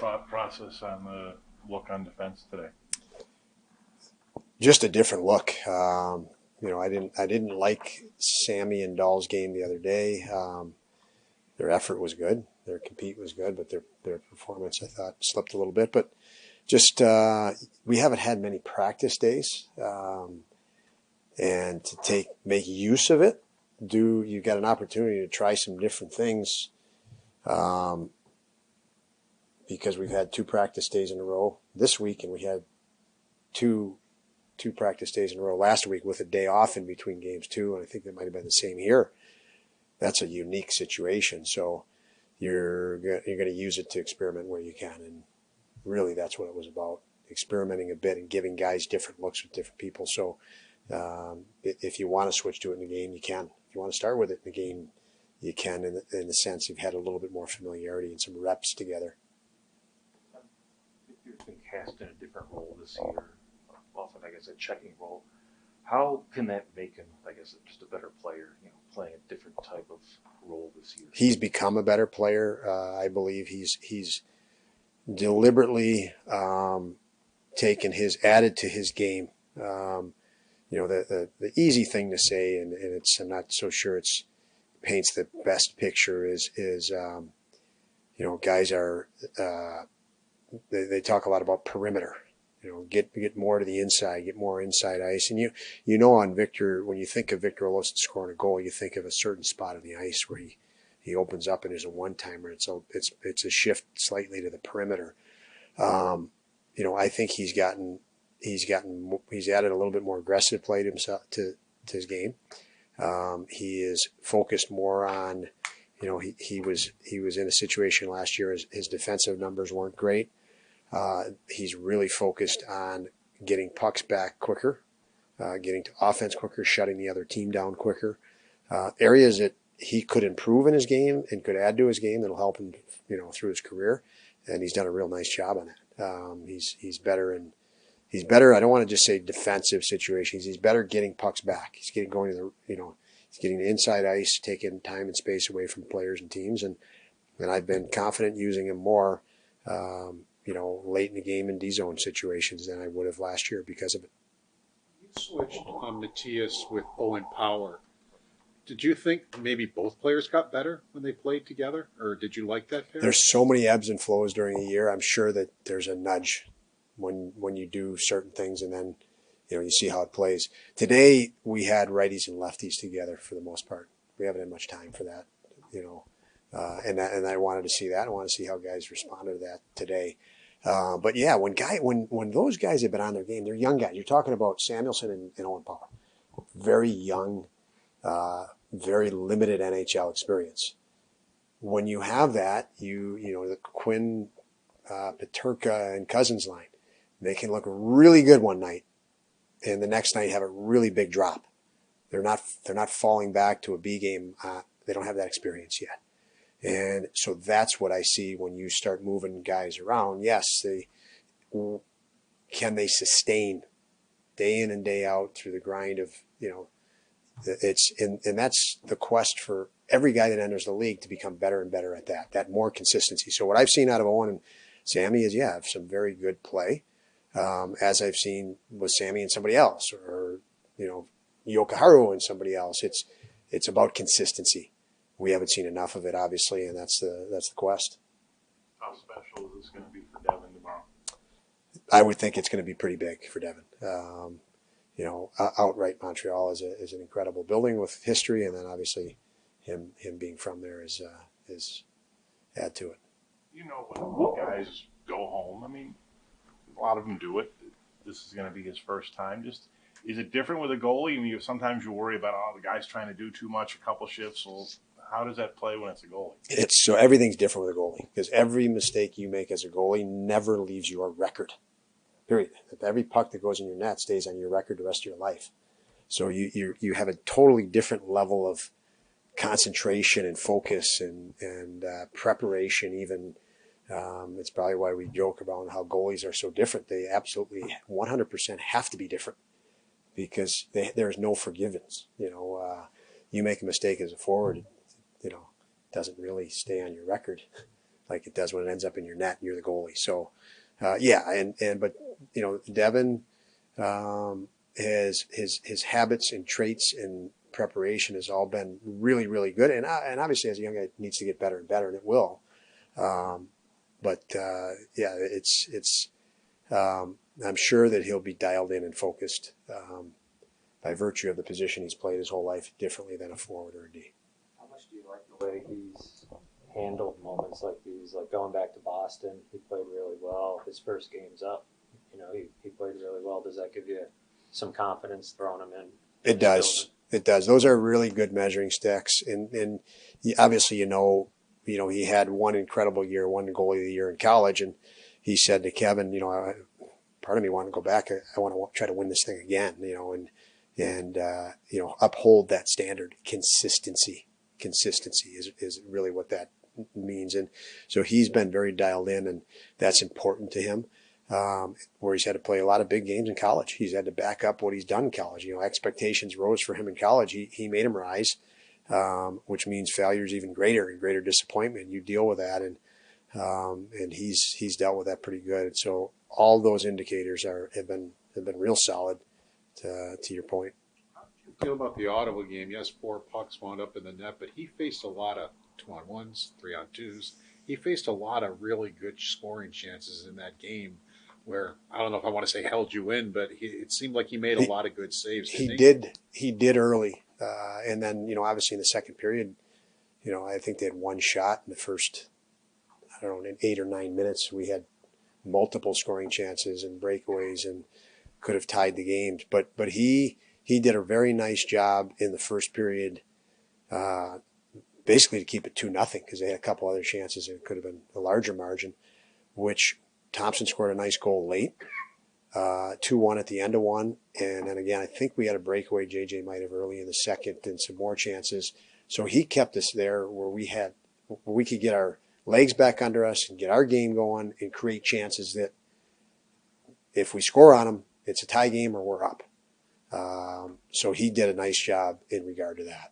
thought process on the look on defense today? Just a different look. I didn't like Sammy and Dahl's game the other day. Their effort was good, their compete was good, but their performance I thought slipped a little bit. But just we haven't had many practice days, and to make use of it, you got an opportunity to try some different things, because we've had 2 practice days in a row this week, and we had two practice days in a row last week with a day off in between games too, and I think that might have been the same here. That's a unique situation, so you're going to use it to experiment where you can, and really that's what it was about, experimenting a bit and giving guys different looks with different people. So if you want to switch to it in the game, you can. If you want to start with it in the game, you can, in the sense you've had a little bit more familiarity and some reps together. You've been cast in a different role this year, often I guess a checking role. How can that make him, I guess, just a better player, playing a different type of role this year? He's become a better player. I believe he's deliberately added to his game. The easy thing to say, and I'm not so sure it's paints the best picture, is guys are they talk a lot about perimeter. Get more to the inside, get more inside ice. And on Victor, when you think of Victor Olofsson scoring a goal, you think of a certain spot on the ice where he opens up and there's a one-timer. It's a shift slightly to the perimeter. I think he's added a little bit more aggressive play to himself, to his game. He is focused more on, he was in a situation last year, his defensive numbers weren't great. He's really focused on getting pucks back quicker, getting to offense quicker, shutting the other team down quicker. Areas that he could improve in his game and could add to his game that'll help him, through his career. And he's done a real nice job on that. He's better I don't want to just say defensive situations. He's better getting pucks back. He's going to he's getting the inside ice, taking time and space away from players and teams. And I've been confident using him more, late in the game in D-zone situations than I would have last year because of it. You switched Matthias with Owen Power. Did you think maybe both players got better when they played together, or did you like that pair? There's so many ebbs and flows during a year. I'm sure that there's a nudge when you do certain things, and then you see how it plays. Today we had righties and lefties together for the most part. We haven't had much time for that, and I wanted to see that. I want to see how guys responded to that today. But yeah, when those guys have been on their game, they're young guys. You're talking about Samuelsson and Owen Power, very young, very limited NHL experience. When you have that, the Quinn, Peterka, and Cousins line, they can look really good one night, and the next night have a really big drop. They're not falling back to a B game. They don't have that experience yet. And so that's what I see when you start moving guys around. Yes, can they sustain day in and day out through the grind of, and that's the quest for every guy that enters the league, to become better and better at that more consistency. So what I've seen out of Owen and Sammy is, some very good play, as I've seen with Sammy and somebody else, or, Yokoharu and somebody else. It's about consistency. We haven't seen enough of it, obviously, and that's the quest. How special is this going to be for Devin tomorrow? I would think it's going to be pretty big for Devin. Outright Montreal is an incredible building with history, and then obviously him being from there is add to it. When guys go home, a lot of them do it. This is going to be his first time. Is it different with a goalie? Sometimes you worry about, the guy's trying to do too much, a couple shifts. Well, how does that play when it's a goalie? So everything's different with a goalie, because every mistake you make as a goalie never leaves your record. Period. Every puck that goes in your net stays on your record the rest of your life. So you have a totally different level of concentration and focus and preparation. Even it's probably why we joke about how goalies are so different. They absolutely 100% have to be different, because there's no forgiveness. You make a mistake as a forward, it doesn't really stay on your record. like it does when it ends up in your net and you're the goalie. So, yeah, but Devin, his habits and traits and preparation has all been really, really good. And obviously as a young guy, it needs to get better and better, and it will. Yeah, I'm sure that he'll be dialed in and focused by virtue of the position he's played his whole life differently than a forward or a D. How much do you like the way he's handled moments like these? Like going back to Boston, he played really well. His first game's up, he played really well. Does that give you some confidence throwing him in? It does. It does. Those are really good measuring sticks. And obviously, he had one incredible year, one goalie of the year in college. And he said to Kevin, part of me wanted to go back. I want to try to win this thing again, and uphold that standard. Consistency is really what that means. And so he's been very dialed in, and that's important to him. Where he's had to play a lot of big games in college. He's had to back up what he's done in college. Expectations rose for him in college. He made them rise, which means failure is even greater and greater disappointment. You deal with that, and he's dealt with that pretty good. So all those indicators have been real solid. To your point. How did you feel about the Ottawa game? Yes, 4 pucks wound up in the net, but he faced a lot of 2-on-1s, 3-on-2s. He faced a lot of really good scoring chances in that game where, I don't know if I want to say held you in, but it seemed like he made a lot of good saves. He did early. And then, obviously in the second period, I think they had one shot in the first, in 8 or 9 minutes. We had multiple scoring chances and breakaways and could have tied the games. But he did a very nice job in the first period, basically to keep it 2-0 because they had a couple other chances and it could have been a larger margin, which Thompson scored a nice goal late, 2-1 at the end of one. And then again, I think we had a breakaway JJ might have early in the second and some more chances. So he kept us there where we could get our legs back under us and get our game going and create chances that if we score on them, it's a tie game or we're up. So he did a nice job in regard to that.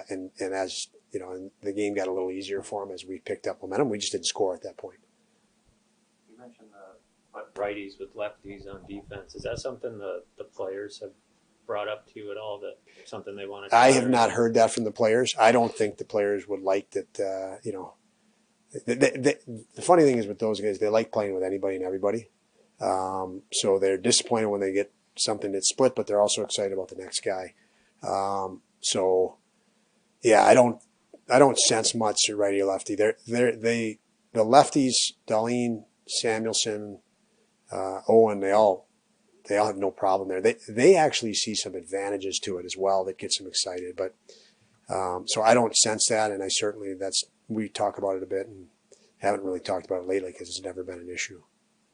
And as and the game got a little easier for him as we picked up momentum. We just didn't score at that point. You mentioned the righties with lefties on defense. Is that something the players have brought up to you at all? That something they want to? I have not heard that from the players. I don't think the players would like that. The funny thing is with those guys, they like playing with anybody and everybody. So they're disappointed when they get something that's split, but they're also excited about the next guy. So yeah, I don't sense much righty or lefty. The lefties, Darlene, Samuelson, Owen, they all have no problem there. They actually see some advantages to it as well that gets them excited. But so I don't sense that, and we talk about it a bit and haven't really talked about it lately because it's never been an issue.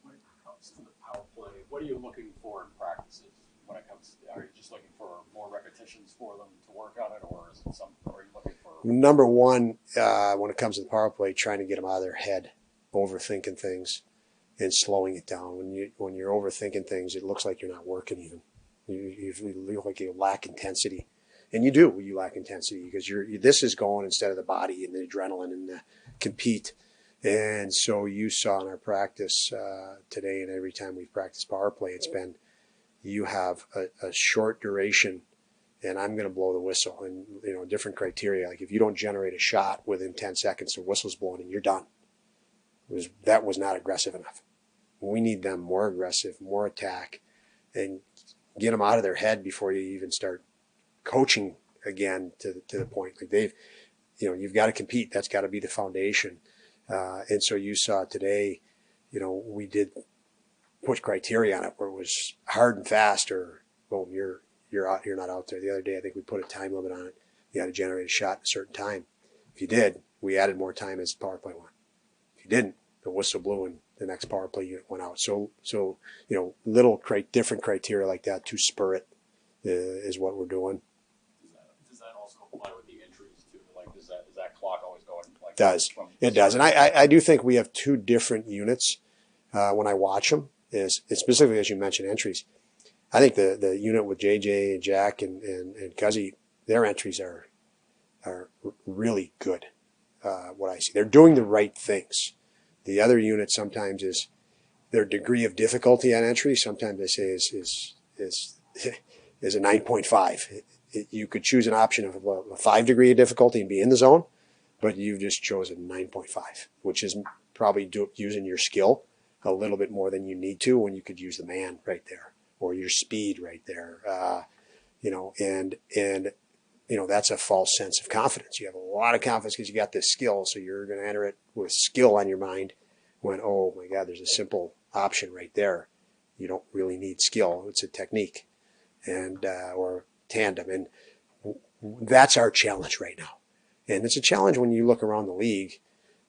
When it comes to the power play, what are you looking for in practices? When it comes, are you just looking for more repetitions for them to work on it, or is it are you looking for? Number one, when it comes to the power play, trying to get them out of their head, overthinking things, and slowing it down. When you're overthinking things, it looks like you're not working even. You look like you lack intensity, and you do. You lack intensity because this is going instead of the body and the adrenaline and the compete. And so you saw in our practice today, and every time we've practiced power play, it's been you have a short duration, and I'm going to blow the whistle. And different criteria. Like if you don't generate a shot within 10 seconds, the whistle's blown and you're done. That was not aggressive enough. We need them more aggressive, more attack, and get them out of their head before you even start coaching again to the point. Like you've got to compete. That's got to be the foundation. And so you saw today, we did put criteria on it where it was hard and fast or, boom, you're out, you're not out there. The other day, I think we put a time limit on it. You had to generate a shot at a certain time. If you did, we added more time as the power play went. If you didn't, the whistle blew and the next power play unit went out. So little different criteria like that to spur it is what we're doing. Does that also apply with the entries too? Like, is that clock always going like? It does, and I do think we have two different units when I watch them. Is specifically as you mentioned entries. I think the unit with JJ and Jack and Cuzzy, their entries are really good. what I see. They're doing the right things. The other unit sometimes is their degree of difficulty on entry. Sometimes they say is a 9.5. You could choose an option of a 5 degree of difficulty and be in the zone, but you've just chosen 9.5, which is probably using your skill a little bit more than you need to when you could use the man right there or your speed right there. That's a false sense of confidence. You have a lot of confidence because you got this skill, so you're going to enter it with skill on your mind when, oh my God, there's a simple option right there. You don't really need skill. It's a technique or tandem. And that's our challenge right now. And it's a challenge when you look around the league,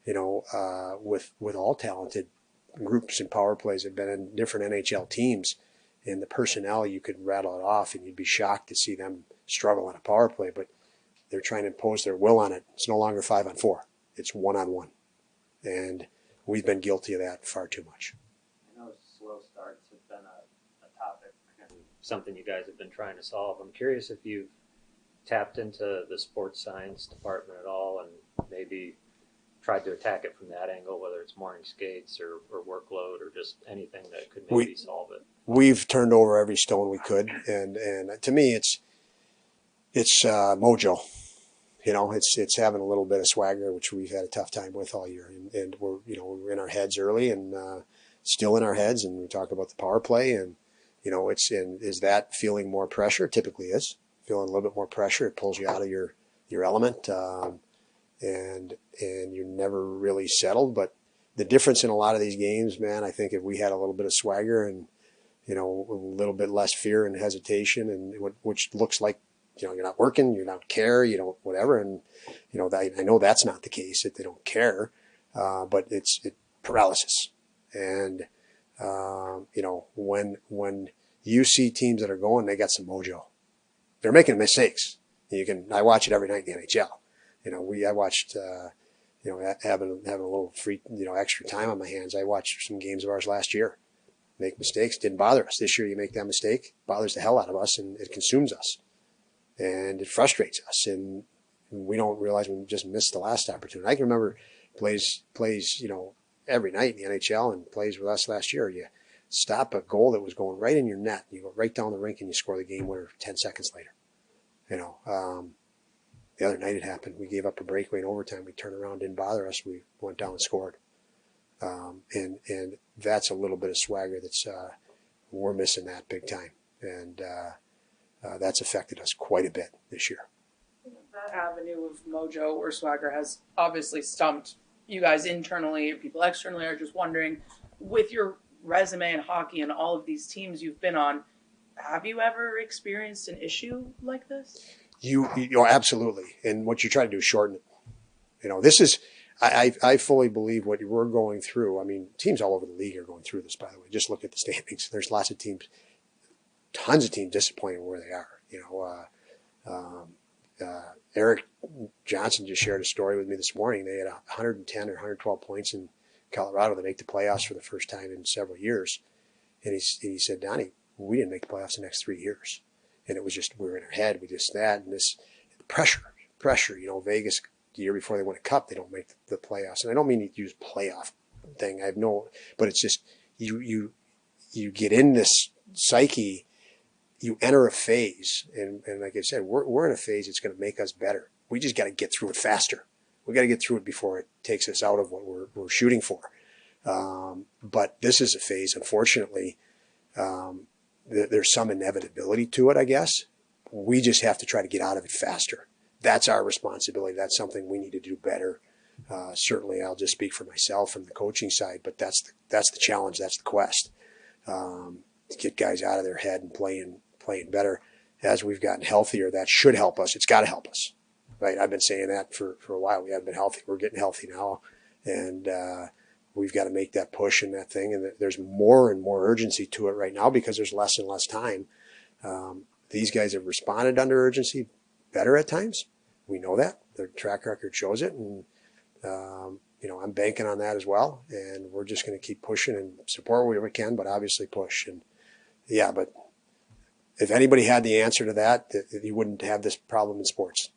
with all talented groups and power plays that have been in different NHL teams. And the personnel, you could rattle it off and you'd be shocked to see them struggle on a power play, but they're trying to impose their will on it. It's no longer 5-on-4. It's 1-on-1. And we've been guilty of that far too much. I know slow starts have been a topic and something you guys have been trying to solve. I'm curious if you've tapped into the sports science department at all and maybe tried to attack it from that angle, whether it's morning skates or workload or just anything that could maybe solve it. We've turned over every stone we could, and to me, it's mojo. It's having a little bit of swagger, which we've had a tough time with all year, and we're in our heads early, and still in our heads, and we talk about the power play, and is that feeling more pressure? Typically is feeling a little bit more pressure. It pulls you out of your element, and you're never really settled. But the difference in a lot of these games, man, I think if we had a little bit of swagger and a little bit less fear and hesitation, and which looks like you're not working, you don't care, you don't whatever, and I know that's not the case, that they don't care, but it's paralysis, and when you see teams that are going, they got some mojo. They're making mistakes. I watch it every night in the NHL. I watched having a little free extra time on my hands. I watched some games of ours last year. Make mistakes, didn't bother us. This year you make that mistake, bothers the hell out of us, and it consumes us. And it frustrates us, and we don't realize we just missed the last opportunity. I can remember plays every night in the NHL and plays with us last year. You stop a goal that was going right in your net, you go right down the rink and you score the game winner 10 seconds later. The other night it happened. We gave up a breakaway in overtime. We turned around, didn't bother us. We went down and scored. And that's a little bit of swagger that's we're missing that big time, and that's affected us quite a bit this year. That avenue of mojo or swagger has obviously stumped you guys internally. People externally are just wondering, with your resume in hockey and all of these teams you've been on, have you ever experienced an issue like this? You absolutely, and what you try to do is shorten it. This is. I fully believe what we're going through. I mean, teams all over the league are going through this, by the way. Just look at the standings. There's lots of teams, tons of teams disappointed where they are. Eric Johnson just shared a story with me this morning. They had 110 or 112 points in Colorado to make the playoffs for the first time in several years. And he said, Donnie, we didn't make the playoffs the next 3 years. And it was just, we were in our head. We just that and this pressure. Vegas, the year before they win a cup, they don't make the playoffs. And I don't mean to use playoff thing. But it's just you get in this psyche, you enter a phase, and like I said, we're in a phase that's going to make us better. We just got to get through it faster. We got to get through it before it takes us out of what we're shooting for. But this is a phase, unfortunately. There's some inevitability to it, I guess. We just have to try to get out of it faster. That's our responsibility. That's something we need to do better. Certainly, I'll just speak for myself from the coaching side, but that's the challenge. That's the quest. To get guys out of their head and playing better. As we've gotten healthier, that should help us. It's got to help us, right? I've been saying that for a while. We haven't been healthy. We're getting healthy now, and we've got to make that push and that thing. And there's more and more urgency to it right now because there's less and less time. These guys have responded under urgency better at times. We know that. Their track record shows it. And, I'm banking on that as well. And we're just going to keep pushing and support where we can, but obviously push. And yeah, but if anybody had the answer to that, you wouldn't have this problem in sports.